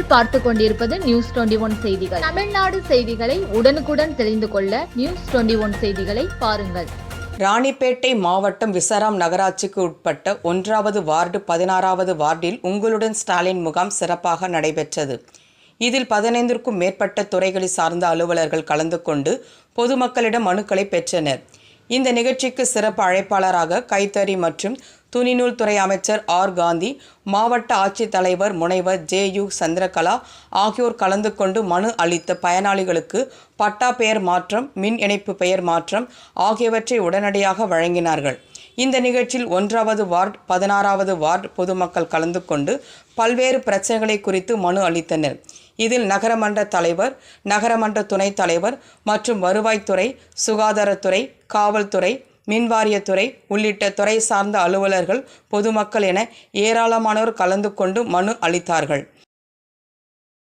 நீங்கள் பார்த்து கொண்டிருப்பது நியூஸ் 21 செய்திகள். தமிழ்நாடு செய்திகளை உடனுக்குடன் தெரிந்து கொள்ள நியூஸ் 21 செய்திகளை பாருங்கள். ராணிப்பேட்டை மாவட்டம் விசாரம் நகராட்சிக்கு உட்பட்ட 1வது வார்டு 16வது வார்டில் உங்களுடன் ஸ்டாலின் முகாம் சிறப்பாக நடைபெற்றது. இதில் 15க்கும் மேற்பட்ட துறைகளை சார்ந்த அலுவலர்கள் கலந்து கொண்டு பொதுமக்களிடம் மனுக்களை பெற்றனர். இந்த நிகழ்ச்சிக்கு சிறப்பு அழைப்பாளராக கைத்தறி மற்றும் துணிநூல் துறை அமைச்சர் ஆர். காந்தி, மாவட்ட ஆட்சித்தலைவர் முனைவர் ஜே.யு. சந்திரகலா ஆகியோர் கலந்து கொண்டு மனு அளித்த பயனாளிகளுக்கு பட்டா பெயர் மாற்றம், மின் இணைப்பு பெயர் மாற்றம் ஆகியவற்றை உடனடியாக வழங்கினார்கள். இந்த நிகழ்ச்சியில் 1வது வார்டு 16வது வார்டு பொதுமக்கள் கலந்து கொண்டு பல்வேறு பிரச்சனைகளை குறித்து மனு அளித்தனர். இதில் நகரமன்ற தலைவர், நகரமன்ற துணைத் தலைவர் மற்றும் வருவாய்த்துறை, சுகாதாரத்துறை, காவல்துறை, மின்வாரியத்துறை உள்ளிட்ட துறை சார்ந்த அலுவலர்கள், பொதுமக்கள் என ஏராளமானோர் கலந்து கொண்டு மனு அளித்தார்கள்.